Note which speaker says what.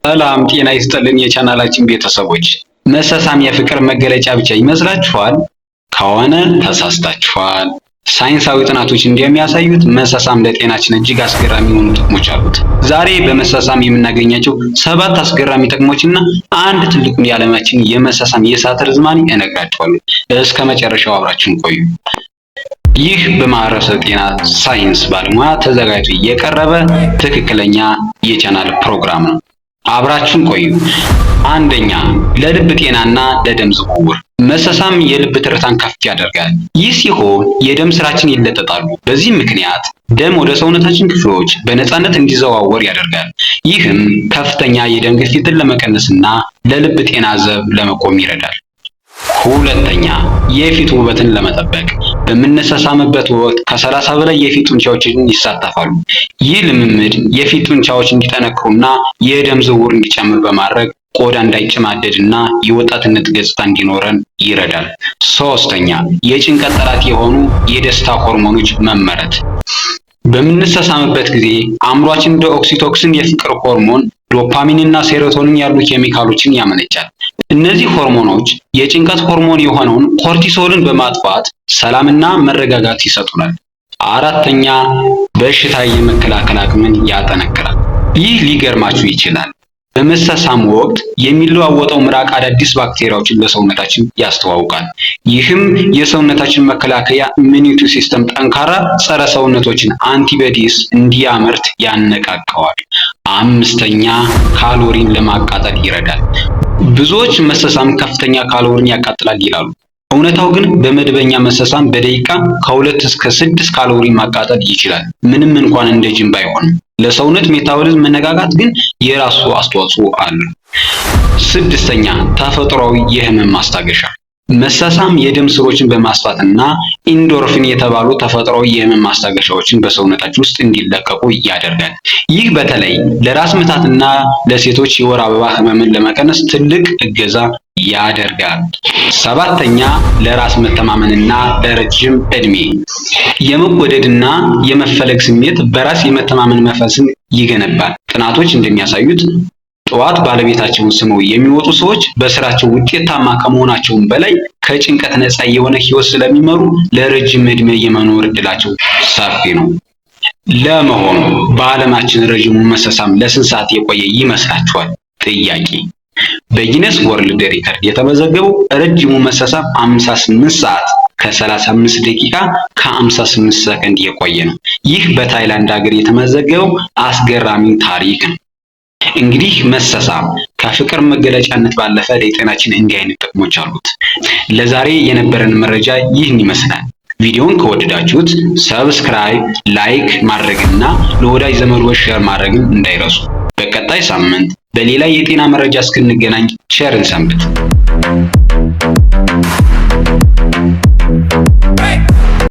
Speaker 1: ሰላም ጤና ይስጥልን የቻናላችን ቤተሰቦች። መሳሳም የፍቅር መገለጫ ብቻ ይመስላችኋል? ከሆነ ተሳስታችኋል። ሳይንሳዊ ጥናቶች እንደሚያሳዩት መሳሳም ለጤናችን እጅግ አስገራሚ የሆኑ ጥቅሞች አሉት። ዛሬ በመሳሳም የምናገኛቸው 7 አስገራሚ ጥቅሞችና አንድ ትልቁን የዓለማችን የመሳሳም የሰዓት ርዝማኔ እነግራችኋለሁ። እስከ መጨረሻው አብራችሁን ቆዩ። ይህ በማህበረሰብ ጤና ሳይንስ ባለሙያ ተዘጋጅቶ የቀረበ ትክክለኛ የቻናል ፕሮግራም ነው። አብራችሁን ቆዩ። አንደኛ፣ ለልብ ጤናና ለደም ዝውውር መሳሳም የልብ ትርታን ከፍ ያደርጋል። ይህ ሲሆን የደም ስራችን ይለጠጣሉ። በዚህ ምክንያት ደም ወደ ሰውነታችን ክፍሎች በነፃነት እንዲዘዋወር ያደርጋል። ይህም ከፍተኛ የደም ግፊትን ለመቀነስና ለልብ ጤና ዘብ ለመቆም ይረዳል። ሁለተኛ፣ የፊት ውበትን ለመጠበቅ በምንሳሳምበት ወቅት ከ30 በላይ የፊት ጡንቻዎችን ይሳተፋሉ። ይህ ልምምድ የፊት ጡንቻዎች እንዲጠነክሩና የደም ዝውውር እንዲጨምር በማድረግ ቆዳ እንዳይጨማደድና የወጣትነት ገጽታ እንዲኖረን ይረዳል። ሶስተኛ፣ የጭንቀት ጠላት የሆኑ የደስታ ሆርሞኖች መመረት በምንሳሳምበት ጊዜ አእምሯችን እንደ ኦክሲቶክሲን፣ የፍቅር ሆርሞን፣ ዶፓሚን እና ሴሮቶኒን ያሉ ኬሚካሎችን ያመነጫል። እነዚህ ሆርሞኖች የጭንቀት ሆርሞን የሆነውን ኮርቲሶልን በማጥፋት ሰላምና መረጋጋት ይሰጡናል። አራተኛ፣ በሽታ የመከላከል አቅምን ያጠነክራል። ይህ ሊገርማችሁ ይችላል። በመሳሳም ወቅት የሚለዋወጠው ምራቅ አዳዲስ ባክቴሪያዎችን ለሰውነታችን ያስተዋውቃል። ይህም የሰውነታችን መከላከያ ኢሚኒቲ ሲስተም ጠንካራ ጸረ ሰውነቶችን አንቲቦዲስ እንዲያመርት ያነቃቀዋል። አምስተኛ፣ ካሎሪን ለማቃጠል ይረዳል። ብዙዎች መሳሳም ከፍተኛ ካሎሪን ያቃጥላል ይላሉ። እውነታው ግን በመደበኛ መሳሳም በደቂቃ ከ2 እስከ 6 ካሎሪ ማቃጠል ይችላል፣ ምንም እንኳን እንደ ጅም ባይሆንም። ለሰውነት ሜታቦሊዝም መነቃቃት ግን የራሱ አስተዋጽኦ አለው። ስድስተኛ፣ ተፈጥሯዊ የህመም ማስታገሻ መሳሳም የደም ስሮችን በማስፋትና ኢንዶርፊን የተባሉ ተፈጥሯዊ የህመም ማስታገሻዎችን በሰውነታችን ውስጥ እንዲለቀቁ ያደርጋል። ይህ በተለይ ለራስ ምታትና ለሴቶች የወር አበባ ህመምን ለመቀነስ ትልቅ እገዛ ያደርጋል። ሰባተኛ፣ ለራስ መተማመንና ለረጅም ዕድሜ የመወደድና የመፈለግ ስሜት በራስ የመተማመን መንፈስን ይገነባል። ጥናቶች እንደሚያሳዩት ጠዋት ባለቤታቸውን ስመው የሚወጡ ሰዎች በስራቸው ውጤታማ ከመሆናቸውም በላይ ከጭንቀት ነፃ የሆነ ህይወት ስለሚመሩ ለረጅም ዕድሜ የመኖር እድላቸው ሰፊ ነው። ለመሆኑ በዓለማችን ረጅሙ መሳሳም ለስንት ሰዓት የቆየ ይመስላችኋል? ጥያቄ። በጊነስ ወርልድ ሪከርድ የተመዘገበው ረጅሙ መሳሳም 58 ሰዓት ከ35 ደቂቃ ከ58 ሰከንድ የቆየ ነው። ይህ በታይላንድ ሀገር የተመዘገበው አስገራሚ ታሪክ ነው። እንግዲህ መሳሳም ከፍቅር መገለጫነት ባለፈ ለጤናችን እንዲህ አይነት ጥቅሞች አሉት። ለዛሬ የነበረን መረጃ ይህን ይመስላል። ቪዲዮውን ከወደዳችሁት ሰብስክራይብ፣ ላይክ ማድረግና ለወዳጅ ዘመዶች ሼር ማድረግን እንዳይረሱ። በቀጣይ ሳምንት በሌላ የጤና መረጃ እስክንገናኝ ቸርን ሰንብት።